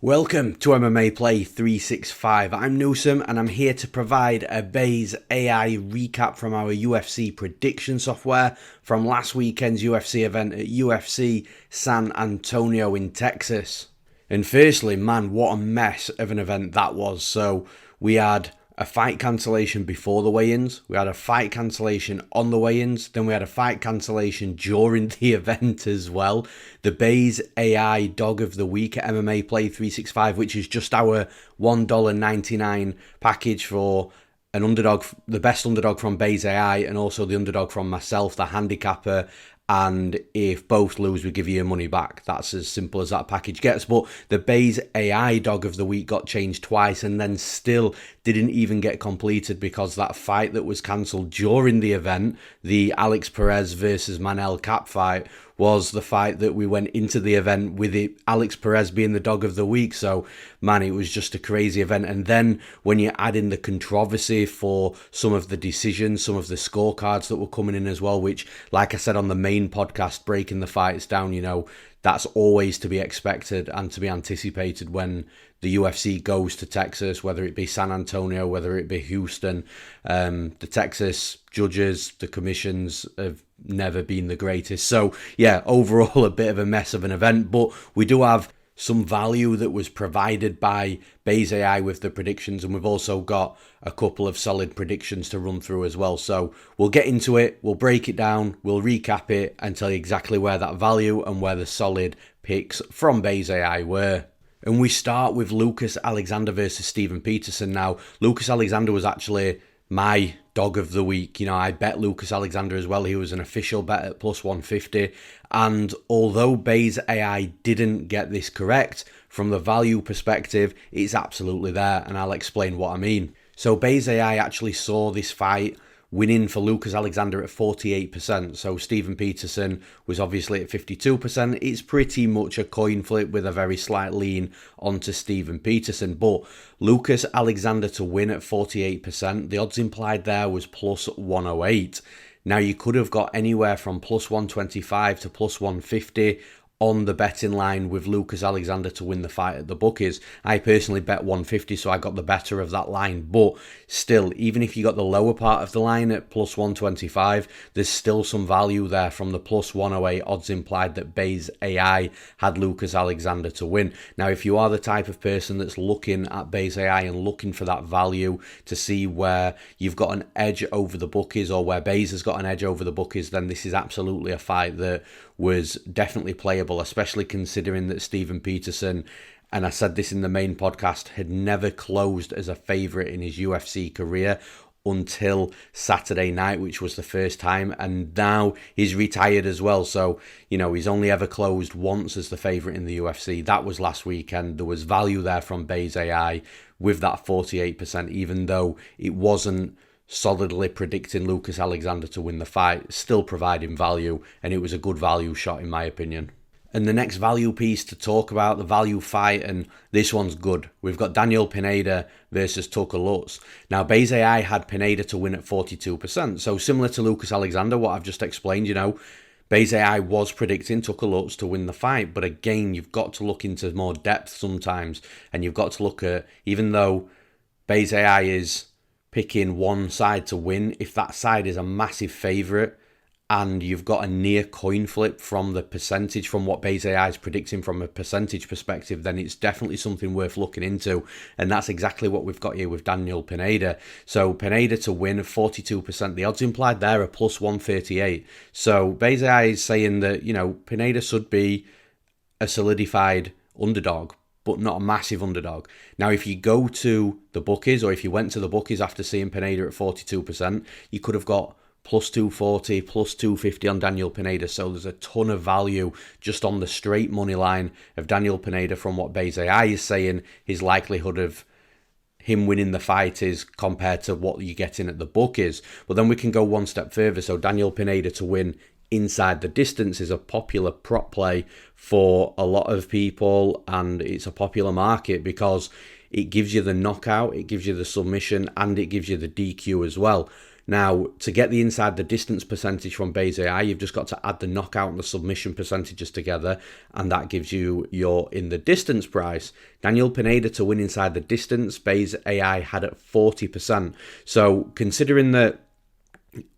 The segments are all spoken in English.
Welcome to MMAPlay365. I'm Newsome and I'm here to provide a Base AI recap from our UFC prediction software from last weekend's UFC event at UFC San Antonio in Texas. And firstly, man, what a mess of an event that was. So we had a fight cancellation before the weigh-ins, we had a fight cancellation on the weigh-ins, then we had a fight cancellation during the event as well. The Base AI Dog of the Week at MMAPlay365, which is just our $1.99 package for an underdog, the best underdog from Base AI and also the underdog from myself, the handicapper. And if both lose, we give you your money back. That's as simple as that package gets. But the Base AI Dog of the Week got changed twice and then still didn't even get completed because that fight that was cancelled during the event, the Alex Perez versus Manel Cap fight, was the fight that we went into the event with it, Alex Perez being the Dog of the Week. So, man, it was just a crazy event. And then when you add in the controversy for some of the decisions, some of the scorecards that were coming in as well, which, like I said on the main podcast, breaking the fights down, you know, that's always to be expected and to be anticipated when the UFC goes to Texas, whether it be San Antonio, whether it be Houston. The Texas judges, the commissions have never been the greatest. So, yeah, overall a bit of a mess of an event, but we do have some value that was provided by Base AI with the predictions, and we've also got a couple of solid predictions to run through as well. So we'll get into it, we'll break it down, we'll recap it and tell you exactly where that value and where the solid picks from Base AI were. And we start with Lucas Alexander versus Steven Peterson. Now, Lucas Alexander was actually my dog of the week. You know, I bet Lucas Alexander as well. He was an official bet at plus 150. And although Base AI didn't get this correct, from the value perspective, it's absolutely there. And I'll explain what I mean. So Base AI actually saw this fight winning for Lucas Alexander at 48%. So Steven Peterson was obviously at 52%. It's pretty much a coin flip with a very slight lean onto Steven Peterson. But Lucas Alexander to win at 48%, the odds implied there was plus 108. Now you could have got anywhere from plus 125 to plus 150 on the betting line with Lucas Alexander to win the fight at the bookies. I personally bet 150, so I got the better of that line. But still, even if you got the lower part of the line at plus 125, there's still some value there from the plus 108 odds implied that Base AI had Lucas Alexander to win. Now, if you are the type of person that's looking at Base AI and looking for that value to see where you've got an edge over the bookies or where Base has got an edge over the bookies, then this is absolutely a fight that was definitely playable, especially considering that Steven Peterson, and I said this in the main podcast, had never closed as a favourite in his UFC career until Saturday night, which was the first time, and now he's retired as well. So, you know, he's only ever closed once as the favourite in the UFC. That was last weekend. There was value there from Base AI with that 48%, even though it wasn't solidly predicting Lucas Alexander to win the fight, still providing value, and it was a good value shot in my opinion. And the next value piece to talk about, the value fight, and this one's good. We've got Daniel Pineda versus Toca Lutz. Now, Base AI had Pineda to win at 42%, so similar to Lucas Alexander, what I've just explained, you know, Base AI was predicting Toca Lutz to win the fight, but again, you've got to look into more depth sometimes, and you've got to look at, even though Base AI is picking one side to win, if that side is a massive favourite and you've got a near coin flip from the percentage, from what Base AI is predicting from a percentage perspective, then it's definitely something worth looking into. And that's exactly what we've got here with Daniel Pineda. So Pineda to win 42%, the odds implied there are plus 138. So Base AI is saying that, you know, Pineda should be a solidified underdog, but not a massive underdog. Now, if you go to the bookies, or if you went to the bookies after seeing Pineda at 42%, you could have got plus 240, plus 250 on Daniel Pineda. So there's a ton of value just on the straight money line of Daniel Pineda from what Base AI is saying his likelihood of him winning the fight is compared to what you're getting at the bookies. But then we can go one step further. So Daniel Pineda to win inside the distance is a popular prop play for a lot of people, and it's a popular market because it gives you the knockout, it gives you the submission, and it gives you the DQ as well. Now, to get the inside the distance percentage from Bayes AI, you've just got to add the knockout and the submission percentages together, and that gives you your in the distance price. Daniel Pineda to win inside the distance, Bayes AI had at 40%. So considering that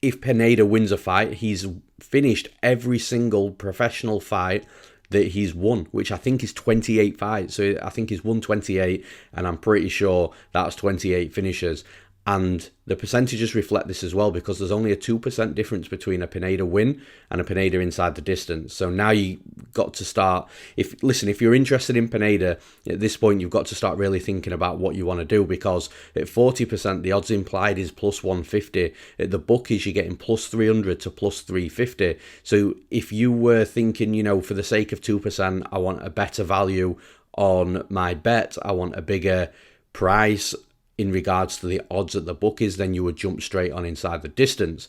if Pineda wins a fight, he's finished every single professional fight that he's won, which I think is 28 fights. So I think he's won 28, and I'm pretty sure that's 28 finishes. And the percentages reflect this as well, because there's only a 2% difference between a Pineda win and a Pineda inside the distance. So now you got to start, if you're interested in Pineda, at this point you've got to start really thinking about what you want to do, because at 40% the odds implied is plus 150. At the bookies you're getting plus 300 to plus 350. So if you were thinking, for the sake of 2%, I want a better value on my bet, I want a bigger price in regards to the odds at the bookies, then you would jump straight on inside the distance.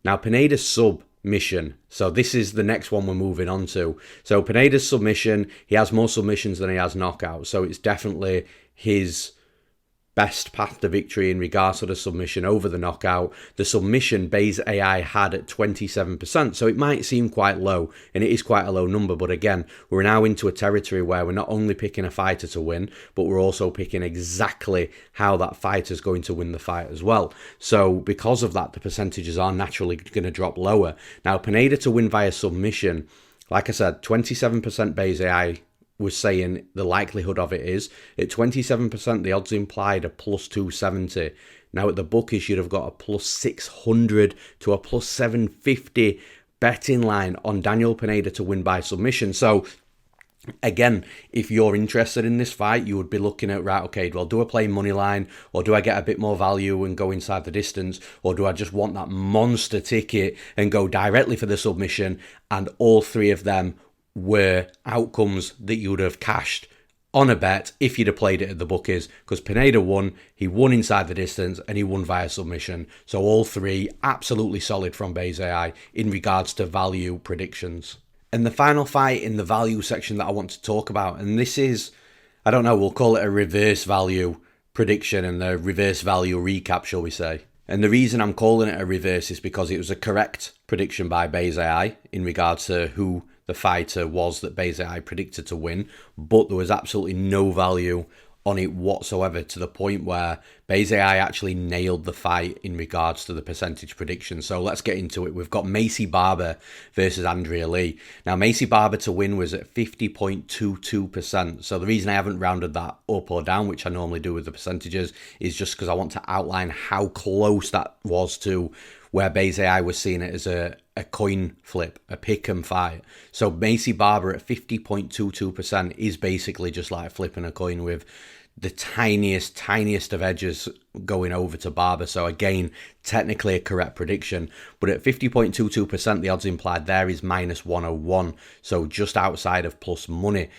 Now, Pineda's submission. So this is the next one we're moving on to. So Pineda's submission, he has more submissions than he has knockouts. So it's definitely his best path to victory in regards to the submission over the knockout. The submission Bayes AI had at 27%, so it might seem quite low, and it is quite a low number, but again, we're now into a territory where we're not only picking a fighter to win, but we're also picking exactly how that fighter's going to win the fight as well. So because of that, the percentages are naturally going to drop lower. Now, Pineda to win via submission, like I said, 27% Bayes AI was saying the likelihood of it is. At 27%, the odds implied are plus 270. Now at the bookies, you'd have got a plus 600 to a plus 750 betting line on Daniel Pineda to win by submission. So again, if you're interested in this fight, you would be looking at, right, okay, well, do I play money line, or do I get a bit more value and go inside the distance, or do I just want that monster ticket and go directly for the submission? And all three of them were outcomes that you would have cashed on a bet if you'd have played it at the bookies, because Pineda won, he won inside the distance, and he won via submission. So all three absolutely solid from Bayes AI in regards to value predictions. And the final fight in the value section that I want to talk about, and this is, I don't know, we'll call it a reverse value prediction and a reverse value recap, shall we say. And the reason I'm calling it a reverse is because it was a correct prediction by Bayes AI in regards to who the fighter was that Bayes AI predicted to win, but there was absolutely no value on it whatsoever, to the point where Bayes AI actually nailed the fight in regards to the percentage prediction. So let's get into it. We've got Maycee Barber versus Andrea Lee. Now, Maycee Barber to win was at 50.22%. So the reason I haven't rounded that up or down, which I normally do with the percentages, is just because I want to outline how close that was to where Bayes AI was seeing it as a coin flip, a pick and fight. So Maycee Barber at 50.22% is basically just like flipping a coin with the tiniest of edges going over to Barber. So again, technically a correct prediction, but at 50.22%, the odds implied there is minus 101. So just outside of plus money.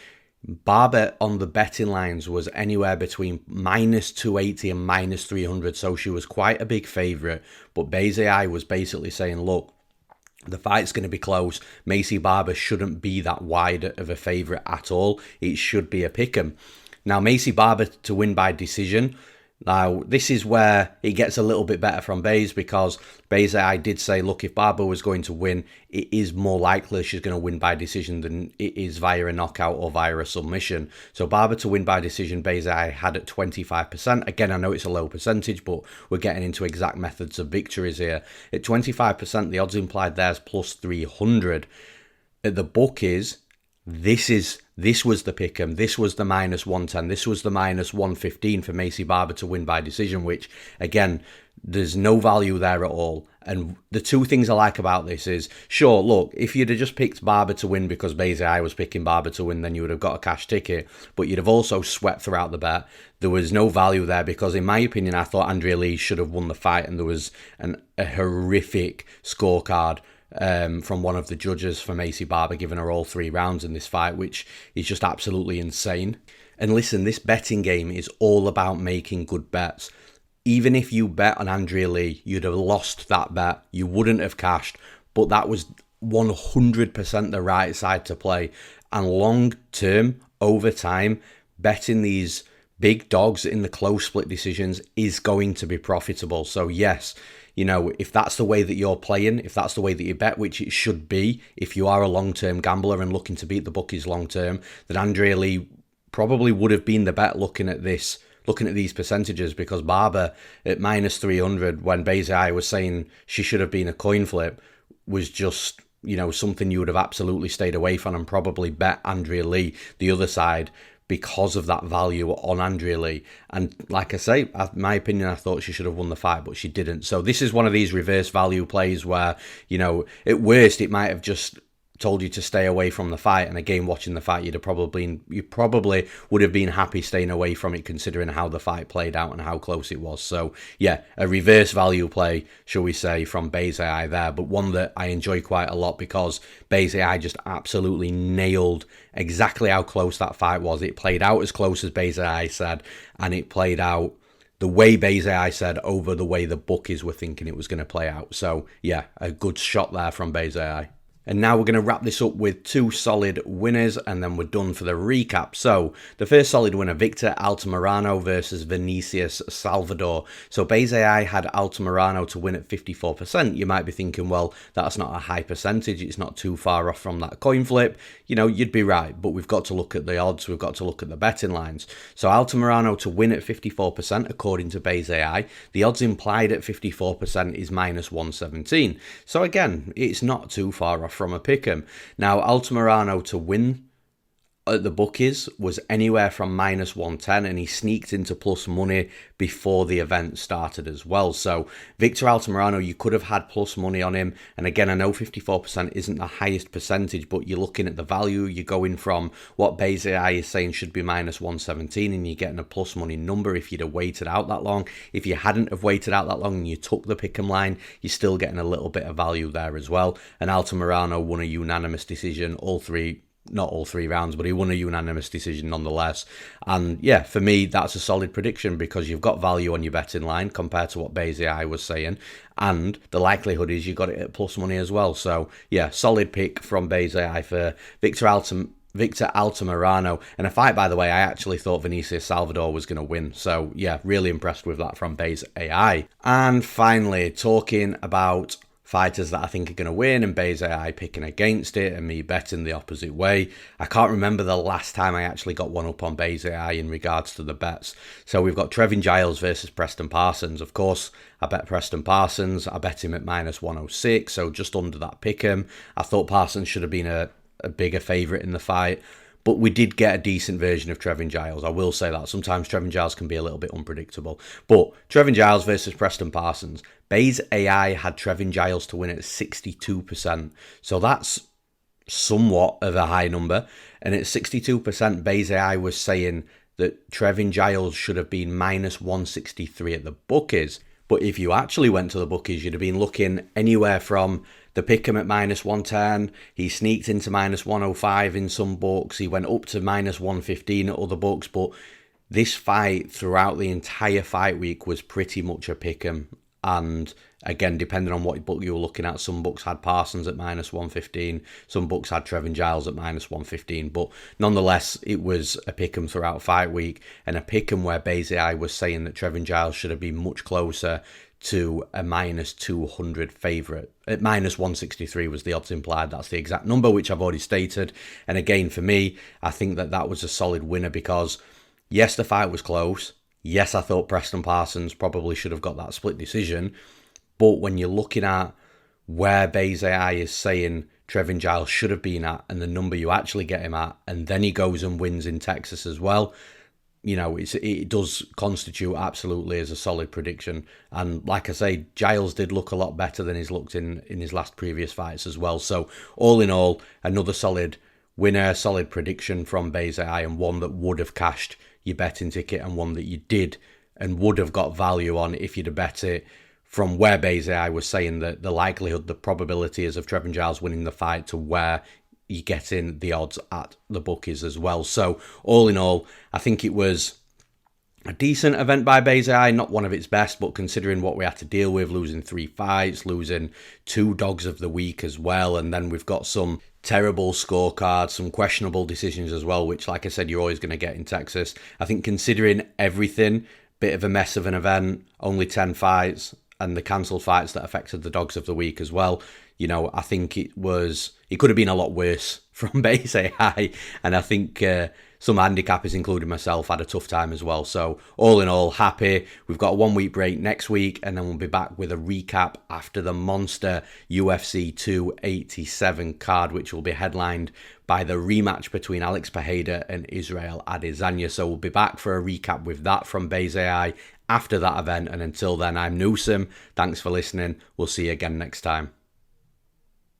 Barber on the betting lines was anywhere between minus 280 and minus 300, so she was quite a big favourite. But Bayes AI was basically saying, look, the fight's going to be close. Maycee Barber shouldn't be that wide of a favourite at all. It should be a pick'em. Now, Maycee Barber to win by decision. Now, this is where it gets a little bit better from Bayes, because Bayes I did say, look, if Barber was going to win, it is more likely she's going to win by decision than it is via a knockout or via a submission. So Barber to win by decision, Bayes I had at 25%. Again, I know it's a low percentage, but we're getting into exact methods of victories here. At 25%, the odds implied there's plus 300. At the bookies, this was the pick'em. This was the minus 110. This was the minus 115 for Maycee Barber to win by decision, which, again, there's no value there at all. And the two things I like about this is, sure, look, if you'd have just picked Barber to win because Bayes I was picking Barber to win, then you would have got a cash ticket, but you'd have also swept throughout the bet. There was no value there because, in my opinion, I thought Andrea Lee should have won the fight, and there was a horrific scorecard from one of the judges for Maycee Barber, giving her all 3 rounds in this fight, which is just absolutely insane. And listen, this betting game is all about making good bets. Even if you bet on Andrea Lee, you'd have lost that bet. You wouldn't have cashed, but that was 100% the right side to play. And long term, over time, betting these big dogs in the close split decisions is going to be profitable. So yes, if that's the way that you're playing, if that's the way that you bet, which it should be, if you are a long-term gambler and looking to beat the bookies long-term, then Andrea Lee probably would have been the bet looking at these percentages, because Barber at minus 300, when Maycee was saying she should have been a coin flip, was just, something you would have absolutely stayed away from and probably bet Andrea Lee the other side because of that value on Andrea Lee. And like I say, my opinion, I thought she should have won the fight, but she didn't. So this is one of these reverse value plays where, at worst, it might have just told you to stay away from the fight, and again, watching the fight, you probably would have been happy staying away from it, considering how the fight played out and how close it was. So yeah, a reverse value play, shall we say, from Maycee there, but one that I enjoy quite a lot because Maycee just absolutely nailed exactly how close that fight was. It played out as close as Maycee said, and it played out the way Maycee said over the way the bookies were thinking it was going to play out. So yeah, a good shot there from Maycee. And now we're going to wrap this up with two solid winners, and then we're done for the recap. So, the first solid winner, Victor Altamirano versus Vinicius Salvador. So, Maycee had Altamirano to win at 54%. You might be thinking, well, that's not a high percentage. It's not too far off from that coin flip. You'd be right, but we've got to look at the odds. We've got to look at the betting lines. So, Altamirano to win at 54%, according to Maycee. The odds implied at 54% is minus 117. So, again, it's not too far off from a pick'em. Now, Altamirano to win at the bookies was anywhere from minus 110, and he sneaked into plus money before the event started as well. So Victor Altamirano, you could have had plus money on him, and again, I know 54% isn't the highest percentage, but you're looking at the value. You're going from what Maycee is saying should be minus 117, and you're getting a plus money number if you'd have waited out that long. If you hadn't have waited out that long and you took the pick'em line, you're still getting a little bit of value there as well. And Altamirano won a unanimous decision, not all three rounds, but he won a unanimous decision nonetheless. And yeah, for me, that's a solid prediction because you've got value on your betting line compared to what Maycee was saying, and the likelihood is you got it at plus money as well. So yeah, solid pick from Maycee for Victor Altamirano. And a fight, by the way, I actually thought Vinicius Salvador was going to win. So yeah, really impressed with that from Maycee. And finally, talking about fighters that I think are going to win, and Maycee picking against it and me betting the opposite way. I can't remember the last time I actually got one up on Maycee in regards to the bets. So we've got Trevin Giles versus Preston Parsons. Of course, I bet Preston Parsons. I bet him at minus 106, so just under that pick'em. I thought Parsons should have been a bigger favourite in the fight, but we did get a decent version of Trevin Giles. I will say that. Sometimes Trevin Giles can be a little bit unpredictable. But Trevin Giles versus Preston Parsons. Maycee had Trevin Giles to win at 62%. So that's somewhat of a high number. And at 62%, Maycee was saying that Trevin Giles should have been minus 163 at the bookies. But if you actually went to the bookies, you'd have been looking anywhere from the pick'em at minus 110. He sneaked into minus 105 in some books. He went up to minus 115 at other books. But this fight throughout the entire fight week was pretty much a pick'em. And again, depending on what book you were looking at, some books had Parsons at minus 115. Some books had Trevin Giles at minus 115. But nonetheless, it was a pick'em throughout fight week. And a pick'em where Maycee was saying that Trevin Giles should have been much closer to a minus 200 favourite. At minus 163 was the odds implied. That's the exact number, which I've already stated. And again, for me, I think that was a solid winner because, yes, the fight was close. Yes, I thought Preston Parsons probably should have got that split decision. But when you're looking at where Maycee is saying Trevin Giles should have been at and the number you actually get him at, and then he goes and wins in Texas as well, it does constitute absolutely as a solid prediction. And like I say, Giles did look a lot better than he's looked in his last previous fights as well. So all in all, another solid winner, solid prediction from Maycee, and one that would have cashed your betting ticket, and one that you did and would have got value on if you'd have bet it from where Maycee was saying that the likelihood, the probability is of Trevin Giles winning the fight to where you get in the odds at the bookies as well. So all in all, I think it was a decent event by Maycee, not one of its best, but considering what we had to deal with, losing 3 fights, losing 2 dogs of the week as well, and then we've got some terrible scorecards, some questionable decisions as well, which, like I said, you're always going to get in Texas. I think considering everything, bit of a mess of an event, only 10 fights, and the cancelled fights that affected the dogs of the week as well. You know, I think it could have been a lot worse from Base AI, and I think some handicappers, including myself, had a tough time as well. So all in all, happy. We've got a 1 week break next week, and then we'll be back with a recap after the monster UFC 287 card, which will be headlined by the rematch between Alex Pineda and Israel Adesanya. So we'll be back for a recap with that from Base AI after that event. And until then, I'm Newsome. Thanks for listening. We'll see you again next time.